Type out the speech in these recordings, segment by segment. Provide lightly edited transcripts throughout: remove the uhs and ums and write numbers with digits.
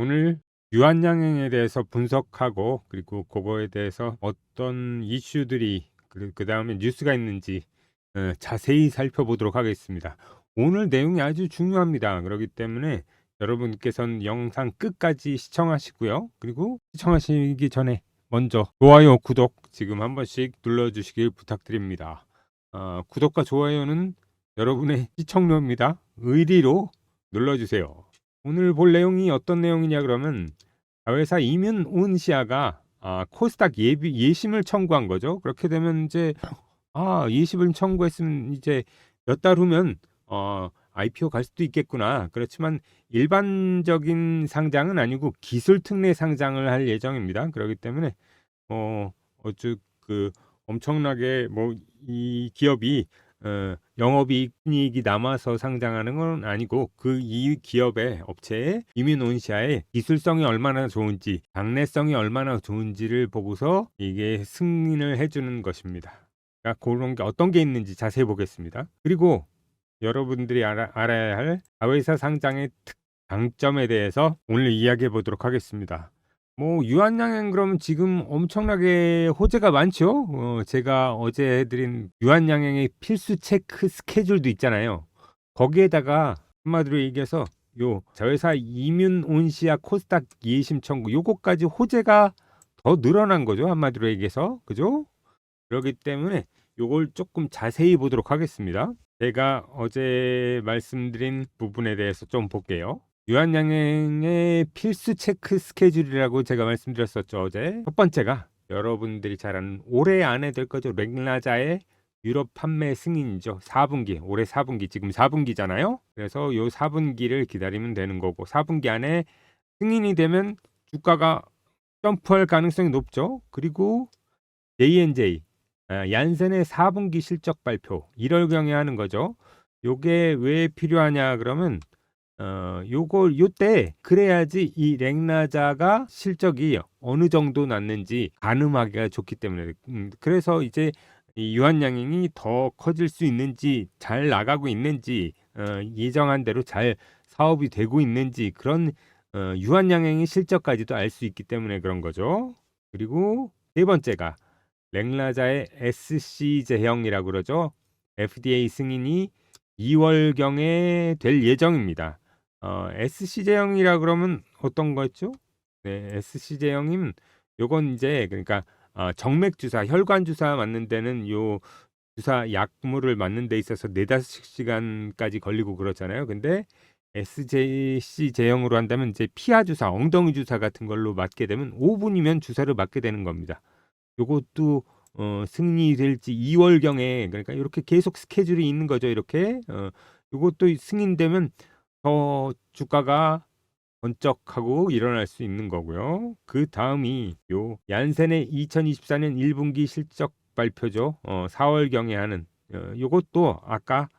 오늘 유한양행에 대해서 분석하고 그리고 그거에 대해서 어떤 이슈들이 그다음에 뉴스가 있는지 자세히 살펴보도록 하겠습니다. 오늘 내용이 아주 중요합니다. 그렇기 때문에 여러분께서는 영상 끝까지 시청하시고요. 그리고 시청하시기 전에 먼저 좋아요, 구독 지금 한 번씩 눌러주시길 부탁드립니다. 구독과 좋아요는 여러분의 시청료입니다. 의리로 눌러주세요. 오늘 볼 내용이 어떤 내용이냐 그러면 자회사 이민온시아가 코스닥 예심을 청구한 거죠. 그렇게 되면 이제 예심을 청구했으면 이제 몇 달 후면 IPO 갈 수도 있겠구나. 그렇지만 일반적인 상장은 아니고 기술 특례 상장을 할 예정입니다. 그렇기 때문에 어주 엄청나게 이 기업이 영업이익이 남아서 상장하는 건 아니고 이 기업의 업체의 이민온시아의 기술성이 얼마나 좋은지 장래성이 얼마나 좋은지를 보고서 이게 승인을 해주는 것입니다. 그러니까 그런 게 어떤 게 있는지 자세히 보겠습니다. 그리고 여러분들이 알아야 할 자회사 상장의 장점에 대해서 오늘 이야기해 보도록 하겠습니다. 유한양행 그러면 지금 엄청나게 호재가 많죠. 제가 어제 해드린 유한양행의 필수 체크 스케줄도 있잖아요. 거기에다가 한마디로 얘기해서 요 자회사 이민온시아 코스닥 예심 청구 요거까지 호재가 더 늘어난 거죠. 한마디로 얘기해서 그죠? 그렇기 때문에 요걸 조금 자세히 보도록 하겠습니다. 제가 어제 말씀드린 부분에 대해서 좀 볼게요. 유한양행의 필수 체크 스케줄이라고 제가 말씀드렸었죠. 어제 첫 번째가 여러분들이 잘 아는 올해 안에 될 거죠. 렉나자의 유럽 판매 승인이죠. 4분기 올해 4분기 지금 4분기잖아요. 그래서 요 4분기를 기다리면 되는 거고 4분기 안에 승인이 되면 주가가 점프할 가능성이 높죠. 그리고 J&J 얀센의 4분기 실적 발표 1월경에 하는 거죠. 요게 왜 필요하냐 그러면 요때 그래야지 이 렉나자가 실적이 어느 정도 났는지 가늠하기가 좋기 때문에 그래서 이제 이 유한양행이 더 커질 수 있는지 잘 나가고 있는지 예정한 대로 잘 사업이 되고 있는지 그런 유한양행의 실적까지도 알 수 있기 때문에 그런 거죠. 그리고 네 번째가 렉나자의 SC 제형이라고 그러죠. FDA 승인이 2월경에 될 예정입니다. SC 제형이라 그러면 어떤 거였죠? 네, SC 제형이면 요건 이제 그러니까 정맥 주사, 혈관 주사 맞는 데는 요 주사 약물을 맞는 데 있어서 4-5시간까지 걸리고 그렇잖아요. 근데 SJC 제형으로 한다면 이제 피하 주사, 엉덩이 주사 같은 걸로 맞게 되면 5분이면 주사를 맞게 되는 겁니다. 요것도 승인이 될지 2월경에 그러니까 이렇게 계속 스케줄이 있는 거죠. 이렇게 요것도 승인되면 더 주가가 번쩍하고 일어날 수 있는 거고요. 그 다음이 요 얀센의 2024년 1분기 실적 발표죠. 4월경에 하는 요것도 아까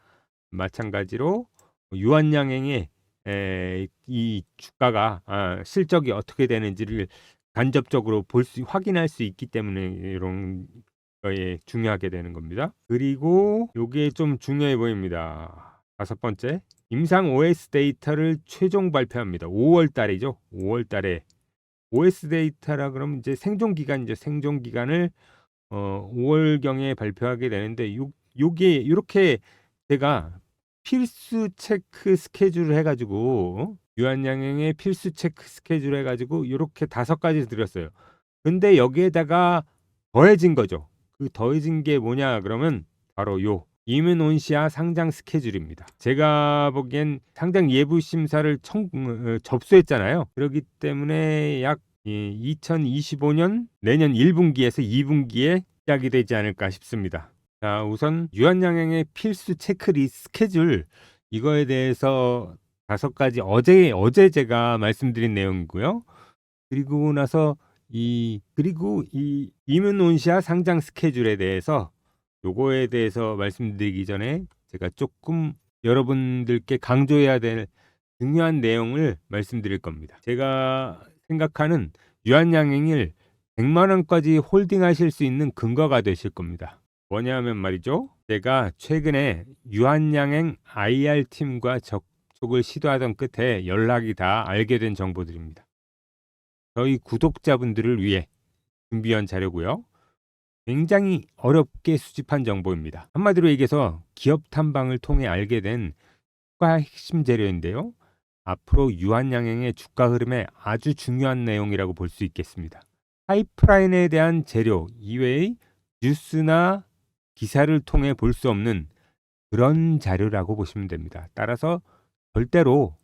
마찬가지로 유한양행의 이 주가가 실적이 어떻게 되는지를 간접적으로 확인할 수 있기 때문에 이런 거에 중요하게 되는 겁니다. 그리고 요게 좀 중요해 보입니다. 다섯 번째, 임상 OS 데이터를 최종 발표합니다. 5월 달이죠. 5월 달에 OS 데이터라 그러면 이제 생존 기간이죠. 생존 기간을 5월경에 발표하게 되는데 요게 이렇게 제가 필수 체크 스케줄을 해가지고 유한양행의 필수 체크 스케줄 해가지고 이렇게 5가지 드렸어요. 근데 여기에다가 더해진 거죠. 그 더해진 게 뭐냐 그러면 바로 요 이민온시아 상장 스케줄입니다. 제가 보기엔 상장 예부 심사를 접수했잖아요. 그렇기 때문에 약 2025년 내년 1분기에서 2분기에 시작이 되지 않을까 싶습니다. 자, 우선 유한양행의 필수 체크리스트 스케줄 이거에 대해서 5가지 어제 제가 말씀드린 내용이고요. 그리고 나서 그리고 이 이민온시아 상장 스케줄에 대해서 요거에 대해서 말씀드리기 전에 제가 조금 여러분들께 강조해야 될 중요한 내용을 말씀드릴 겁니다. 제가 생각하는 유한양행을 100만 원까지 홀딩하실 수 있는 근거가 되실 겁니다. 뭐냐면 말이죠. 제가 최근에 유한양행 IR팀과 접촉을 시도하던 끝에 연락이 다 알게 된 정보들입니다. 저희 구독자분들을 위해 준비한 자료고요. 굉장히 어렵게 수집한 정보입니다. 한마디로 얘기해서 기업 탐방을 통해 알게 된 주가 핵심 재료인데요. 앞으로 유한양행의 주가 흐름에 아주 중요한 내용이라고 볼 수 있겠습니다. 파이프라인에 대한 재료 이외의 뉴스나 기사를 통해 볼 수 없는 그런 자료라고 보시면 됩니다. 따라서 절대로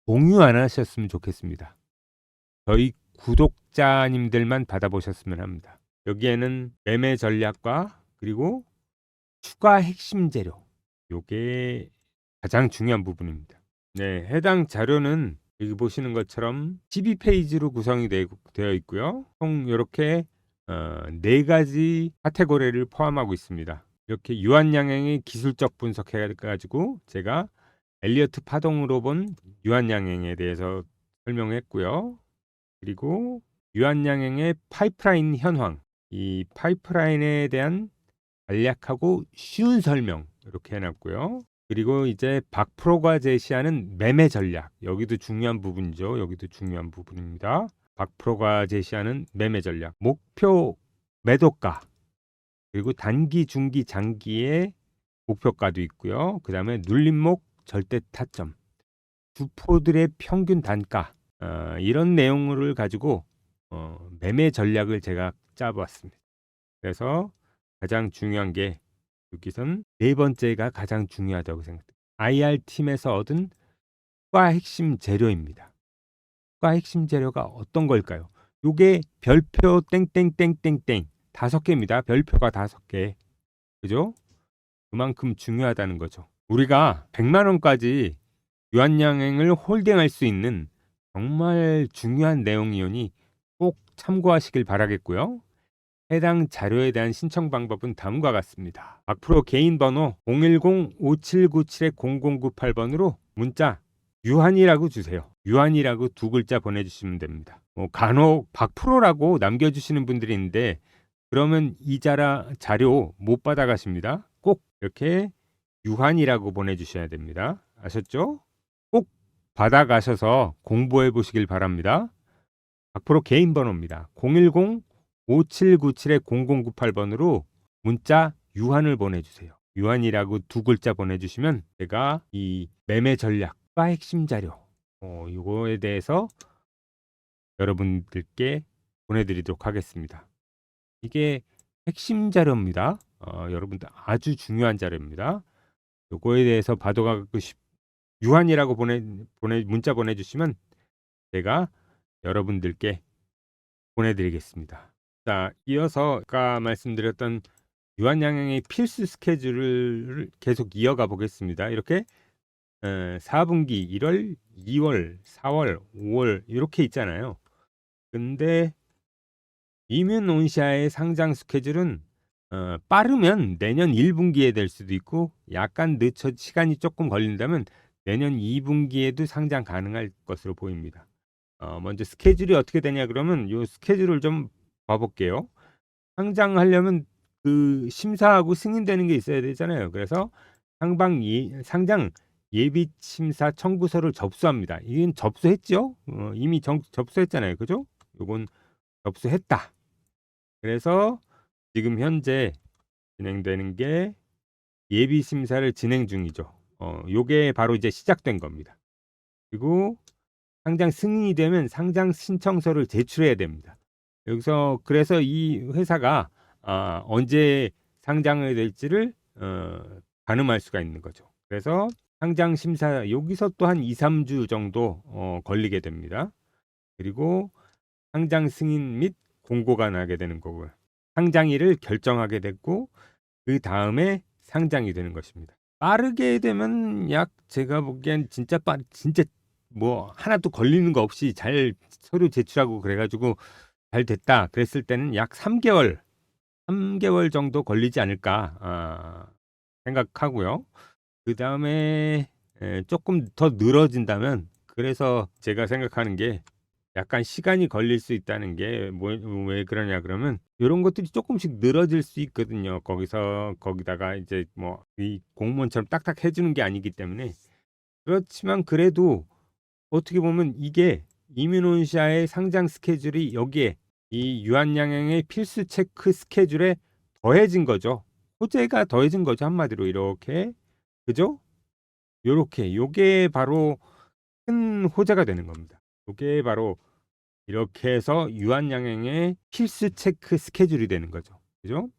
공유 안 하셨으면 좋겠습니다. 저희 구독자님들만 받아보셨으면 합니다. 여기에는 매매 전략과 그리고 추가 핵심 재료, 요게 가장 중요한 부분입니다. 네, 해당 자료는 여기 보시는 것처럼 12페이지로 구성이 되어 있고요. 총 이렇게 4가지 카테고리를 포함하고 있습니다. 이렇게 유한양행의 기술적 분석해가지고 제가 엘리어트 파동으로 본 유한양행에 대해서 설명했고요. 그리고 유한양행의 파이프라인 현황, 이 파이프라인에 대한 간략하고 쉬운 설명 이렇게 해놨고요. 그리고 이제 박프로가 제시하는 매매 전략, 여기도 중요한 부분이죠. 여기도 중요한 부분입니다. 박프로가 제시하는 매매 전략, 목표 매도가, 그리고 단기, 중기, 장기의 목표가도 있고요. 그 다음에 눌림목, 절대 타점, 주포들의 평균 단가, 이런 내용을 가지고 매매 전략을 제가 짜봤습니다. 그래서 가장 중요한 게 여기선 4번째가 가장 중요하다고 생각합니다. IR팀에서 얻은 추가 핵심 재료입니다. 추가 핵심 재료가 어떤 걸까요? 요게 별표 땡땡땡땡땡 5개입니다. 별표가 5개. 그죠? 그만큼 중요하다는 거죠. 우리가 100만 원까지 유한양행을 홀딩할 수 있는 정말 중요한 내용이오니 꼭 참고하시길 바라겠고요. 해당 자료에 대한 신청 방법은 다음과 같습니다. 박프로 개인 번호 010-5797-0098번으로 문자 유한이라고 주세요. 유한이라고 2글자 보내주시면 됩니다. 간혹 박프로라고 남겨주시는 분들이 있는데 그러면 이 자료 못 받아가십니다. 꼭 이렇게 유한이라고 보내주셔야 됩니다. 아셨죠? 꼭 받아가셔서 공부해 보시길 바랍니다. 박프로 개인 번호입니다. 010-5797-0098번으로 문자 유한을 보내주세요. 유한이라고 2글자 보내주시면 제가 이 매매 전략과 핵심 자료 이거에 대해서 여러분들께 보내드리도록 하겠습니다. 이게 핵심 자료입니다. 여러분들 아주 중요한 자료입니다. 요거에 대해서 받아가고 유한이라고 문자 보내주시면 제가 여러분들께 보내드리겠습니다. 자, 이어서 아까 말씀드렸던 유한양행의 필수 스케줄을 계속 이어가 보겠습니다. 이렇게 4분기 1월, 2월, 4월, 5월 이렇게 있잖아요. 근데 이뮨온시아의 상장 스케줄은 빠르면 내년 1분기에 될 수도 있고 약간 늦춰 시간이 조금 걸린다면 내년 2분기에도 상장 가능할 것으로 보입니다. 먼저 스케줄이 어떻게 되냐 그러면 요 스케줄을 좀 봐볼게요. 상장하려면 그 심사하고 승인되는 게 있어야 되잖아요. 그래서 상장 예비 심사 청구서를 접수합니다. 이건 접수했죠? 이미 접수했잖아요. 그죠? 요건 접수했다. 그래서 지금 현재 진행되는 게 예비 심사를 진행 중이죠. 요게 바로 이제 시작된 겁니다. 그리고 상장 승인이 되면 상장 신청서를 제출해야 됩니다. 여기서 그래서 이 회사가 언제 상장을 될지를 가늠할 수가 있는 거죠. 그래서 상장 심사 여기서 또 한 2, 3주 정도 걸리게 됩니다. 그리고 상장 승인 및 공고가 나게 되는 거고요. 상장일을 결정하게 됐고 그 다음에 상장이 되는 것입니다. 빠르게 되면 약 제가 보기엔 진짜 뭐 하나도 걸리는 거 없이 잘 서류 제출하고 그래가지고 잘 됐다 그랬을 때는 약 3개월 정도 걸리지 않을까 생각하고요. 그 다음에 조금 더 늘어진다면 그래서 제가 생각하는 게 약간 시간이 걸릴 수 있다는 게 왜 그러냐 그러면 이런 것들이 조금씩 늘어질 수 있거든요. 거기다가 이제 뭐 이 공무원처럼 딱딱 해주는 게 아니기 때문에 그렇지만 그래도 어떻게 보면 이게 이뮤논시아의 상장 스케줄이 여기에 이 유한양행의 필수 체크 스케줄에 더해진 거죠. 호재가 더해진 거죠. 한마디로 이렇게. 그죠? 요렇게 요게 바로 큰 호재가 되는 겁니다. 요게 바로 이렇게 해서 유한양행의 필수 체크 스케줄이 되는 거죠. 그죠?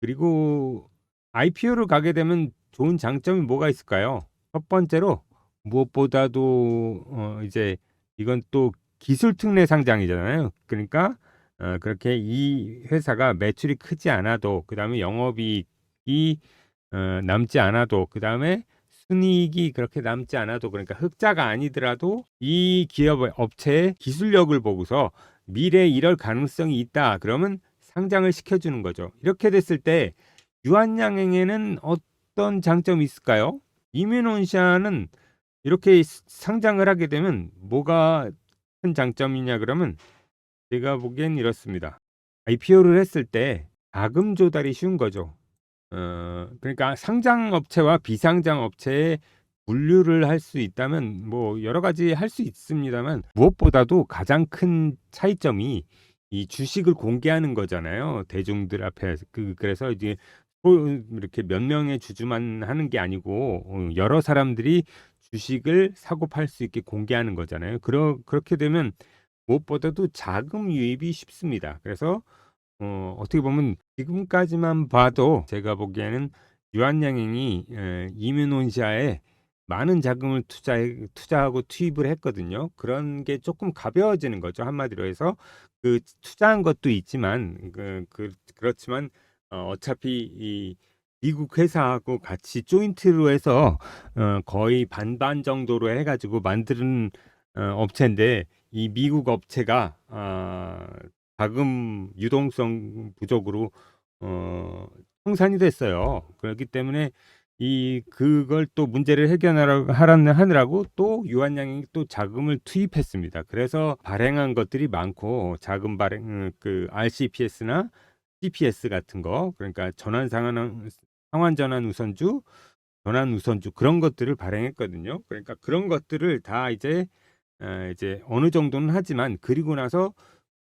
그리고 IPO를 가게 되면 좋은 장점이 뭐가 있을까요? 첫 번째로 무엇보다도 이제 이건 또 기술 특례 상장이잖아요. 그러니까 그렇게 이 회사가 매출이 크지 않아도 그다음에 영업이익이 남지 않아도 그다음에 순이익이 그렇게 남지 않아도 그러니까 흑자가 아니더라도 이 기업 업체의 기술력을 보고서 미래에 이럴 가능성이 있다. 그러면 상장을 시켜주는 거죠. 이렇게 됐을 때 유한양행에는 어떤 장점이 있을까요? 이뮤논시아는 이렇게 상장을 하게 되면 뭐가 큰 장점이냐 그러면 제가 보기엔 이렇습니다. IPO를 했을 때 자금 조달이 쉬운 거죠. 그러니까 상장 업체와 비상장 업체의 분류를 할 수 있다면 뭐 여러 가지 할 수 있습니다만 무엇보다도 가장 큰 차이점이 이 주식을 공개하는 거잖아요. 대중들 앞에 그래서 이제 이렇게 몇 명의 주주만 하는 게 아니고 여러 사람들이 주식을 사고 팔 수 있게 공개하는 거잖아요. 그렇게 되면 무엇보다도 자금 유입이 쉽습니다. 그래서 어떻게 보면 지금까지만 봐도 제가 보기에는 유한양행이 이뮤논시아에 많은 자금을 투자하고 투입을 했거든요. 그런 게 조금 가벼워지는 거죠. 한마디로 해서 그 투자한 것도 있지만 그렇지만 어차피 이 미국 회사하고 같이 조인트로 해서 거의 반반 정도로 해가지고 만드는 업체인데 이 미국 업체가 자금 유동성 부족으로 청산이 됐어요. 그렇기 때문에 그걸 또 문제를 하느라고 또 유한양행이 또 자금을 투입했습니다. 그래서 발행한 것들이 많고 자금 발행 그 RCPS나 CPS 같은 거 그러니까 상환 전환 우선주, 전환 우선주 그런 것들을 발행했거든요. 그러니까 그런 것들을 다 이제 어느 정도는 하지만 그리고 나서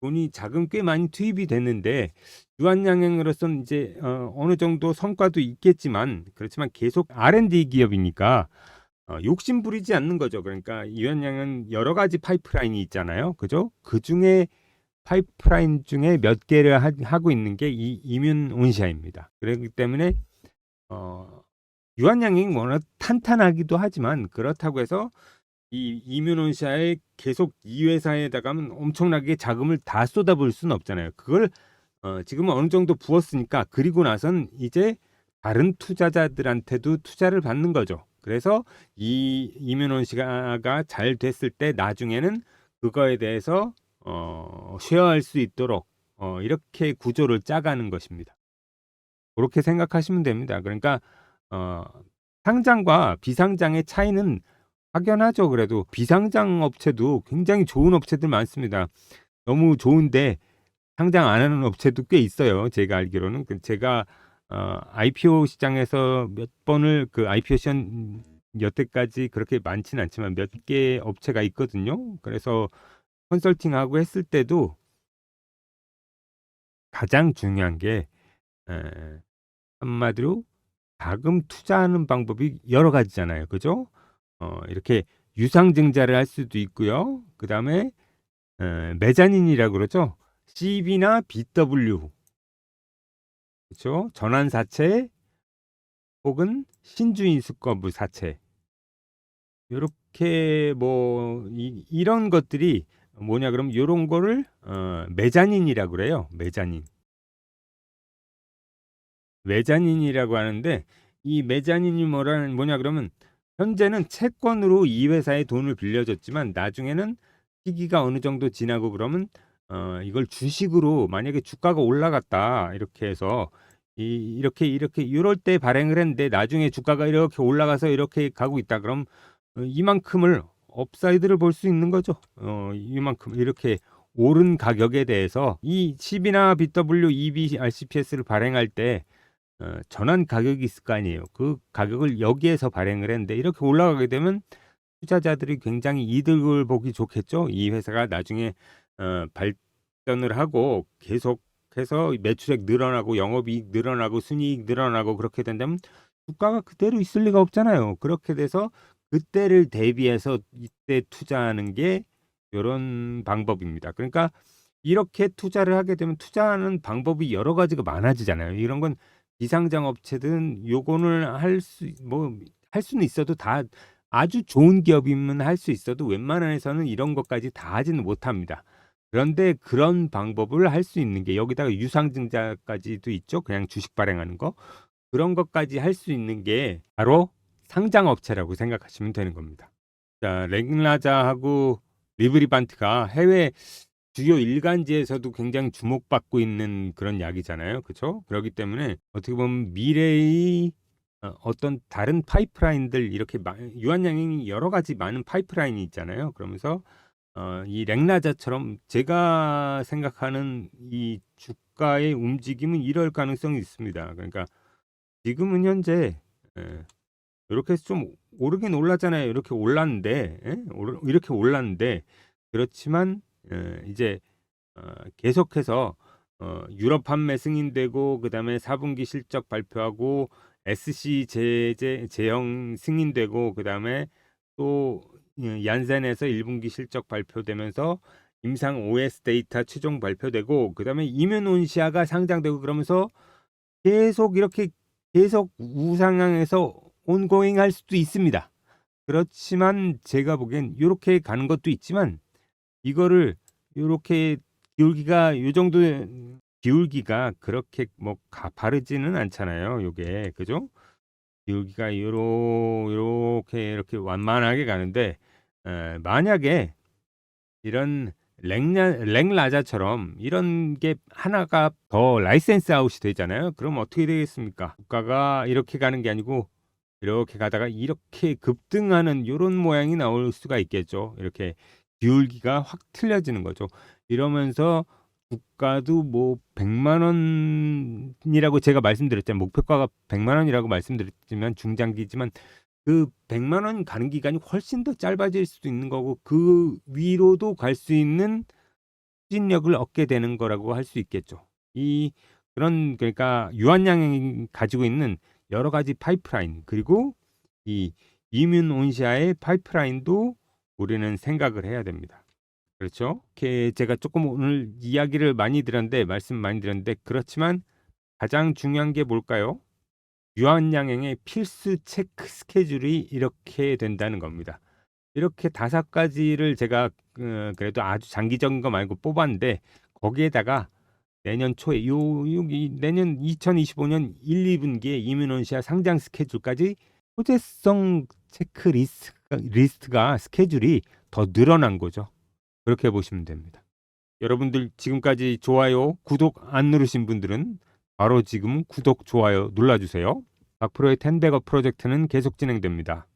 돈이 자금 꽤 많이 투입이 됐는데 유한양행으로서는 이제 어느 정도 성과도 있겠지만 그렇지만 계속 R&D 기업이니까 욕심 부리지 않는 거죠. 그러니까 유한양은 여러 가지 파이프라인이 있잖아요. 그죠? 그 중에 파이프라인 중에 몇 개를 하고 있는 게 이 이뮤논시아입니다. 그렇기 때문에 유한양행이 워낙 탄탄하기도 하지만 그렇다고 해서 이 이뮤논시아에 계속 이 회사에다가면 엄청나게 자금을 다 쏟아부을 수는 없잖아요. 그걸 지금은 어느 정도 부었으니까 그리고 나선 이제 다른 투자자들한테도 투자를 받는 거죠. 그래서 이 이뮤논시아가 잘 됐을 때 나중에는 그거에 대해서 쉐어할 수 있도록 이렇게 구조를 짜가는 것입니다. 그렇게 생각하시면 됩니다. 그러니까 상장과 비상장의 차이는 확연하죠. 그래도 비상장 업체도 굉장히 좋은 업체들 많습니다. 너무 좋은데 상장 안 하는 업체도 꽤 있어요. 제가 알기로는 제가 IPO 시장에서 몇 번을 그 IPO 시장 여태까지 그렇게 많지는 않지만 몇 개 업체가 있거든요. 그래서 컨설팅하고 했을 때도 가장 중요한 게 한마디로 자금 투자하는 방법이 여러 가지잖아요. 그죠? 이렇게 유상증자를 할 수도 있고요. 그 다음에 메자닌이라고 그러죠. CB나 BW, 그렇죠? 전환사채 혹은 신주인수거부 사채. 이렇게 뭐 이런 것들이 뭐냐 그럼 이런 거를 메자닌이라고 그래요. 메자닌이라고 하는데 이 메자닌이 뭐냐 그러면 현재는 채권으로 이 회사에 돈을 빌려줬지만 나중에는 시기가 어느 정도 지나고 그러면 이걸 주식으로 만약에 주가가 올라갔다 이렇게 해서 이렇게 이럴 때 발행을 했는데 나중에 주가가 이렇게 올라가서 이렇게 가고 있다 그럼 이만큼을 업사이드를 볼 수 있는 거죠. 이만큼 이렇게 오른 가격에 대해서 이 CB나 BW, EB, RCPS를 발행할 때 전환 가격이 있을 거 아니에요. 그 가격을 여기에서 발행을 했는데 이렇게 올라가게 되면 투자자들이 굉장히 이득을 보기 좋겠죠. 이 회사가 나중에 발전을 하고 계속해서 매출액 늘어나고 영업이익 늘어나고 순이익 늘어나고 그렇게 된다면 주가가 그대로 있을 리가 없잖아요. 그렇게 돼서 그때를 대비해서 이때 투자하는 게 이런 방법입니다. 그러니까 이렇게 투자를 하게 되면 투자하는 방법이 여러 가지가 많아지잖아요. 이런 건 비상장 업체든 요거는 할 수는 있어도 다 아주 좋은 기업이면 할 수 있어도 웬만해서는 이런 것까지 다 하지는 못합니다. 그런데 그런 방법을 할 수 있는 게 여기다가 유상증자까지도 있죠. 그냥 주식 발행하는 거. 그런 것까지 할 수 있는 게 바로 상장 업체라고 생각하시면 되는 겁니다. 자, 랭라자하고 리브리반트가 해외 주요 일간지에서도 굉장히 주목받고 있는 그런 약이잖아요. 그렇죠? 그렇기 때문에 어떻게 보면 미래의 어떤 다른 파이프라인들 이렇게 유한양행이 여러 가지 많은 파이프라인이 있잖아요. 그러면서 이 랭라자처럼 제가 생각하는 이 주가의 움직임은 이럴 가능성이 있습니다. 그러니까 지금은 현재 이렇게 해서 좀 오르긴 올랐잖아요. 이렇게 올랐는데 이렇게 올랐는데 그렇지만 이제 계속해서 유럽 판매 승인되고 그다음에 4분기 실적 발표하고 SC 제형 승인되고 그다음에 또 얀센에서 1분기 실적 발표되면서 임상 OS 데이터 최종 발표되고 그다음에 이뮤논시아가 상장되고 그러면서 계속 이렇게 계속 우상향해서 온고잉 할 수도 있습니다. 그렇지만 제가 보기엔 이렇게 가는 것도 있지만 이거를 이렇게 기울기가 요 정도 기울기가 그렇게 뭐 가파르지는 않잖아요. 요게 그죠? 기울기가 요렇게 이렇게 완만하게 가는데 만약에 이런 랭라자처럼 이런 게 하나가 더 라이센스 아웃이 되잖아요. 그럼 어떻게 되겠습니까? 주가가 이렇게 가는 게 아니고 이렇게 가다가 이렇게 급등하는 이런 모양이 나올 수가 있겠죠. 이렇게 기울기가 확 틀려지는 거죠. 이러면서 주가도 뭐 100만 원이라고 제가 말씀드렸잖아요. 목표가가 100만 원이라고 말씀드렸지만 중장기지만 그 100만 원 가는 기간이 훨씬 더 짧아질 수도 있는 거고 그 위로도 갈 수 있는 추진력을 얻게 되는 거라고 할 수 있겠죠. 그러니까 유한양행이 가지고 있는 여러 가지 파이프라인 그리고 이 이뮨온시아의 파이프라인도 우리는 생각을 해야 됩니다. 그렇죠? 이렇게 제가 조금 오늘 이야기를 말씀 많이 드렸는데 그렇지만 가장 중요한 게 뭘까요? 유한양행의 필수 체크 스케줄이 이렇게 된다는 겁니다. 이렇게 5가지를 제가 그래도 아주 장기적인 거 말고 뽑았는데 거기에다가 내년 초에 여기 내년 2025년 1, 2분기에 이뮤논시아 상장 스케줄까지 호재성 체크 리스트가 스케줄이 더 늘어난 거죠. 그렇게 보시면 됩니다. 여러분들 지금까지 좋아요, 구독 안 누르신 분들은 바로 지금 구독, 좋아요 눌러주세요. 박프로의 10백업 프로젝트는 계속 진행됩니다.